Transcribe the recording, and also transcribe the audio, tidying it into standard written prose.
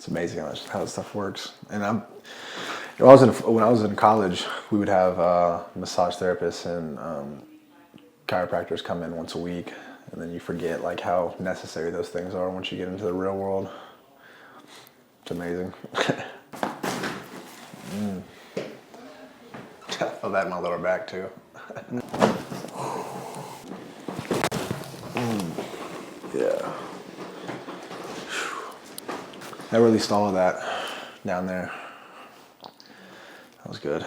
amazing how this stuff works. And when I was in college, we would have massage therapists and chiropractors come in once a week, and then you forget like how necessary those things are once you get into the real world. It's amazing. I feel that in my lower back too. Yeah. I released all of that down there. That was good.